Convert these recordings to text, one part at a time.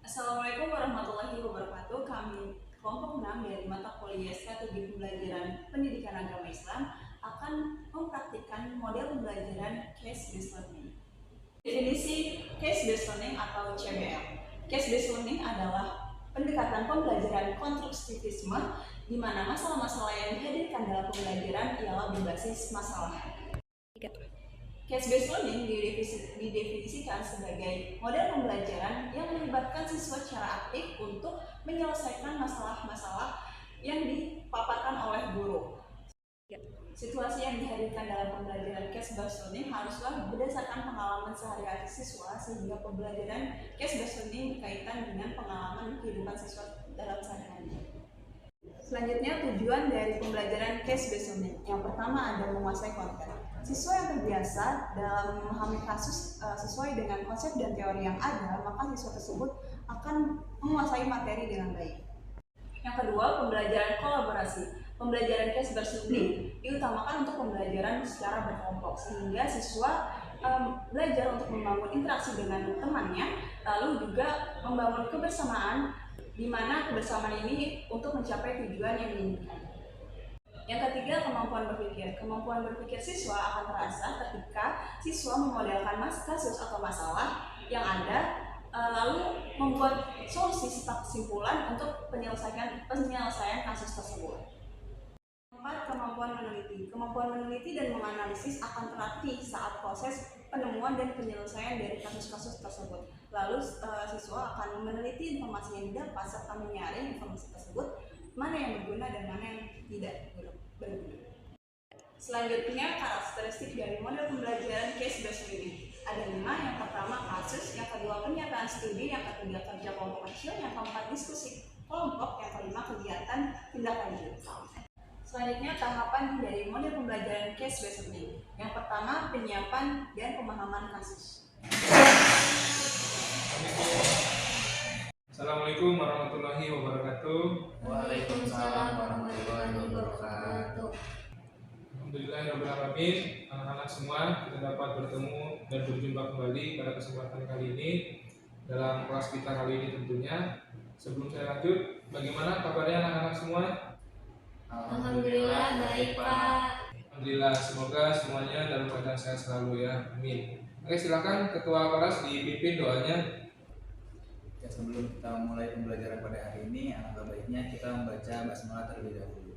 Assalamualaikum warahmatullahi wabarakatuh. Kami kelompok 6 dari mata kuliah Strategi Pembelajaran Pendidikan Agama Islam akan mempraktikkan model pembelajaran Case Based Learning. Definisi Case Based Learning atau CBL. Case Based Learning adalah pendekatan pembelajaran konstruktivisme di mana masalah-masalah yang dihadirkan dalam pembelajaran ialah berbasis masalah. Case-based learning didefinisikan sebagai model pembelajaran yang melibatkan siswa secara aktif untuk menyelesaikan masalah-masalah yang dipaparkan oleh guru. Situasi yang dihadirkan dalam pembelajaran case-based learning haruslah berdasarkan pengalaman sehari-hari siswa, sehingga pembelajaran case-based learning berkaitan dengan pengalaman kehidupan siswa dalam sehari-hari. Selanjutnya, tujuan dari pembelajaran case-based learning. Yang pertama ada menguasai konten. Siswa yang terbiasa dalam memahami kasus sesuai dengan konsep dan teori yang ada, maka siswa tersebut akan menguasai materi dengan baik. Yang kedua, pembelajaran kolaborasi. Pembelajaran case-based learning diutamakan untuk pembelajaran secara berkelompok, sehingga siswa belajar untuk membangun interaksi dengan temannya, lalu juga membangun kebersamaan, di mana kebersamaan ini untuk mencapai tujuan yang diinginkan. Yang ketiga, kemampuan berpikir. Kemampuan berpikir siswa akan terasa ketika siswa memodelkan kasus atau masalah yang ada, lalu membuat solusi serta kesimpulan untuk penyelesaian kasus tersebut. Keempat, kemampuan meneliti. Kemampuan meneliti dan menganalisis akan terlatih saat proses penemuan dan penyelesaian dari kasus-kasus tersebut. Lalu siswa akan meneliti informasi yang didapat serta menyaring informasi tersebut, mana yang berguna dan mana yang tidak berguna. Selanjutnya, karakteristik dari model pembelajaran case-based learning. Ada 5. Yang pertama, kasus. Yang kedua, pernyataan studi. Yang ketiga, kerja kelompok kecil. Yang keempat, diskusi kelompok. Yang kelima, kegiatan tindak lanjut. Selanjutnya, tahapan dari model pembelajaran case-based learning. Yang pertama, penyiapan dan pemahaman kasus. Assalamualaikum warahmatullahi wabarakatuh. Waalaikumsalam warahmatullahi wabarakatuh. Alhamdulillahirrahmanirrahim. Anak-anak semua, kita dapat bertemu dan berjumpa kembali pada kesempatan kali ini dalam kelas kita kali ini tentunya. Sebelum saya lanjut, bagaimana kabarnya anak-anak semua? Alhamdulillah baik, Pak. Alhamdulillah, semoga semuanya dalam keadaan sehat selalu ya. Amin. Oke, silakan ketua kelas dipimpin doanya. Ya, sebelum kita mulai pembelajaran pada hari ini, alangkah baiknya kita membaca basmalah terlebih dahulu.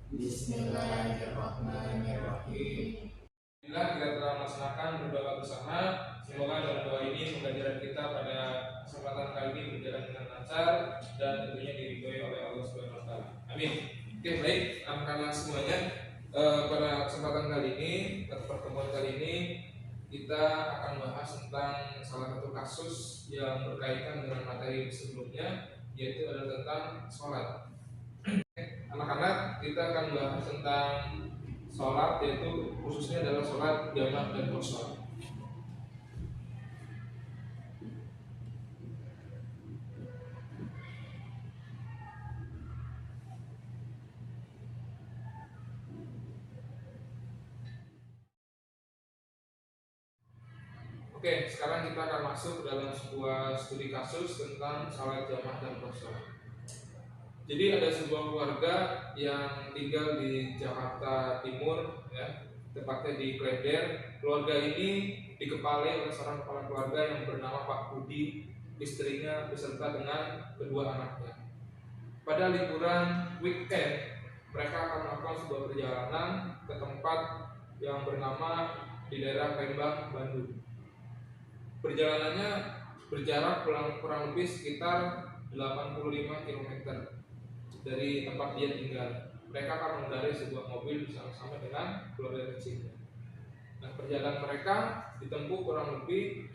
Bismillahirrahmanirrahim. Alhamdulillah, kita telah melaksanakan berdoa bersama. Semoga dalam doa ini pembelajaran kita pada kesempatan kali ini berjalan dengan lancar dan tentunya diridhoi oleh Allah Subhanahu wa taala. Amin. Oke, baik, anak-anak semuanya, pada kesempatan kali ini, pada pertemuan kali ini kita akan bahas tentang salah satu kasus yang berkaitan dengan materi sebelumnya, yaitu adalah tentang sholat. Anak-anak, kita akan bahas tentang sholat, yaitu khususnya adalah sholat jamaah dan qasar. Oke, sekarang kita akan masuk dalam sebuah studi kasus tentang sholat jamaah dan qasar. Jadi ada sebuah keluarga yang tinggal di Jakarta Timur, ya, tepatnya di Klender. Keluarga ini dikepalai oleh seorang kepala keluarga yang bernama Pak Budi, istrinya beserta dengan kedua anaknya. Pada liburan weekend, mereka akan melakukan sebuah perjalanan ke tempat yang bernama di daerah Lembang, Bandung. Perjalanannya berjarak kurang lebih sekitar 85 km dari tempat dia tinggal. Mereka akan mengendarai sebuah mobil bersama-sama dengan keluarga kecilnya. Nah, perjalanan mereka ditempuh kurang lebih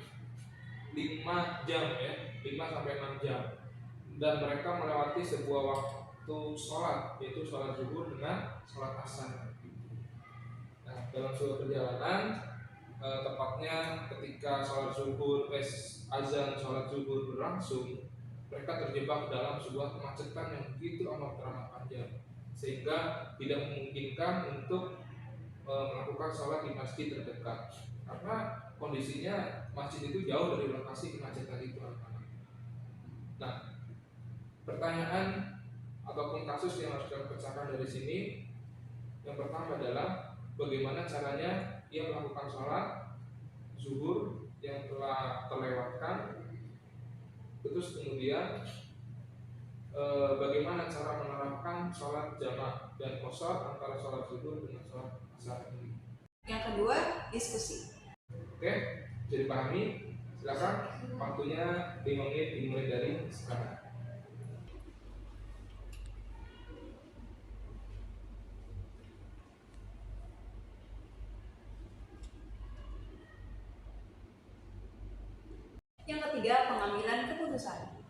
5 jam, ya, 5 sampai 6 jam. Dan mereka melewati sebuah waktu sholat, yaitu sholat zuhur dengan sholat asar. Nah, dalam sebuah perjalanan, tepatnya ketika sholat zuhur, azan sholat zuhur berlangsung, mereka terjebak dalam sebuah kemacetan yang begitu teramat panjang, sehingga tidak memungkinkan untuk melakukan sholat di masjid terdekat, karena kondisinya masjid itu jauh dari lokasi kemacetan itu. pertanyaan ataupun kasus yang harus kita pecahkan dari sini, yang pertama adalah bagaimana caranya ia melakukan sholat zuhur yang telah terlewatkan. Terus kemudian bagaimana cara menerapkan sholat jamak dan qashar antara sholat zuhur dengan sholat asar ini. Yang kedua, diskusi. Oke, jadi pahami. Silakan, waktunya 5 menit dimulai dari sekarang. Yang ketiga, pengambilan keputusan.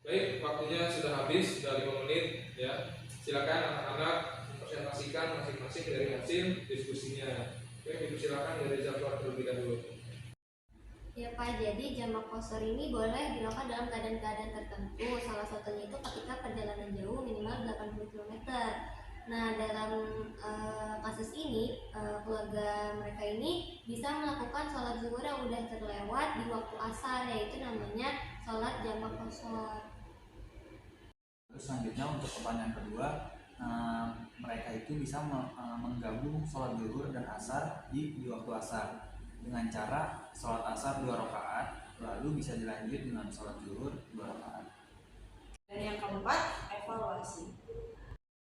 Baik, waktunya sudah habis, sudah 5 menit ya. Silakan anak-anak mempresentasikan masing-masing dari hasil diskusinya. Oke, silakan dari Zafar terlebih dahulu. Ya Pak, jadi jamak qashar ini boleh dilakukan dalam keadaan-keadaan tertentu. Salah satunya itu ketika perjalanan jauh minimal 80 km. Nah, dalam kasus ini keluarga mereka ini bisa melakukan sholat zuhur yang udah terlewat di waktu asar, yaitu namanya sholat jamak qashar. Terus selanjutnya untuk pertanyaan kedua, mereka itu bisa menggabung sholat zuhur dan asar di waktu asar dengan cara sholat asar 2 rakaat, lalu bisa dilanjut dengan sholat zuhur 2 rakaat. Dan yang keempat, evaluasi.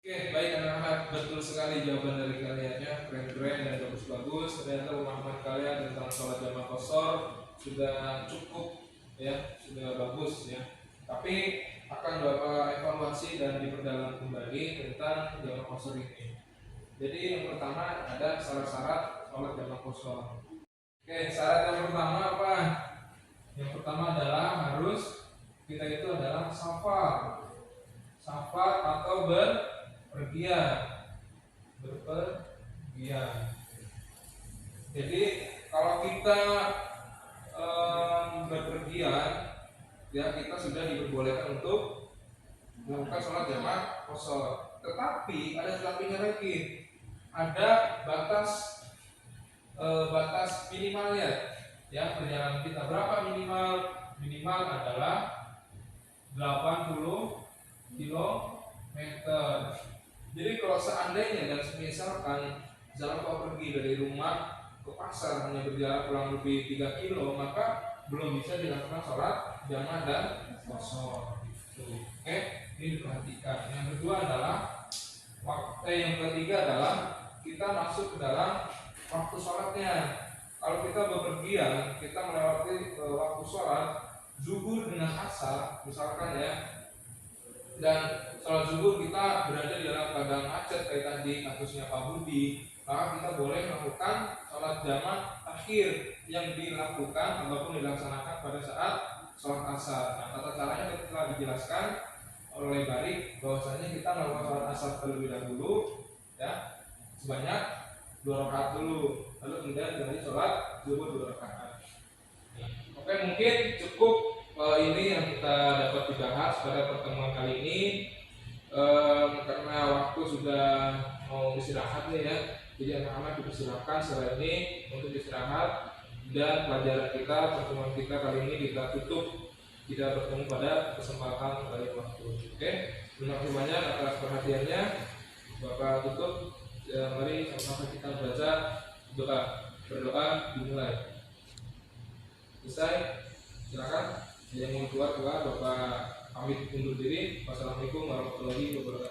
Oke, baik anak-anak, betul sekali jawaban dari kaliannya, keren-keren dan bagus-bagus. Ternyata pemahaman kalian tentang sholat jamak qashar sudah cukup ya, sudah bagus ya. Tapi akan Bapak evaluasi dan diperdalam kembali tentang jamak qashar ini. Jadi yang pertama ada syarat-syarat sholat jamak qashar. Oke, syarat yang pertama apa? Yang pertama adalah harus kita itu adalah safar atau berpergian. Jadi kalau kita berpergian, ya kita sudah diperbolehkan untuk melakukan sholat jamak qashar. Tetapi ada tetapinya lagi, ada batas minimalnya ya. Perjalanan kita berapa minimal adalah 80 km. Jadi kalau seandainya dan misalkan Zalfa pergi dari rumah ke pasar hanya berjarak kurang lebih 3 kilo, maka belum bisa dilakukan sholat jamak dan qashar. Oke, ini diperhatikan. Yang kedua adalah yang ketiga adalah kita masuk ke dalam waktu sholatnya. Kalau kita bepergian, kita melewati waktu sholat zuhur dengan asar misalkan ya, dan sholat zuhur kita berada di dalam keadaan macet kayak tadi kasusnya Pak Budi, maka kita boleh melakukan sholat jamak akhir yang dilakukan ataupun dilaksanakan pada saat sholat asar. Nah, tata caranya telah dijelaskan oleh Barik bahwasanya kita melakukan sholat asar terlebih dahulu ya, sebanyak 2 rakaat dulu, lalu kemudian dari sholat zuhur 2 rakaat. Oke, mungkin cukup ini yang kita dapat dibahas pada pertemuan kali ini. Karena waktu sudah mau istirahat nih ya, jadi anak-anak dipersilakan setelah ini untuk istirahat, dan pelajaran kita, pertemuan kita kali ini kita tutup. Kita bertemu pada kesempatan lain waktu. Oke, terima kasih banyak atas perhatiannya. Bapak tutup. Mari sama-sama kita baca berdoa dimulai. Selesai, silakan. Yang mau keluar Bapak pamit undur diri. Wassalamualaikum warahmatullahi wabarakatuh.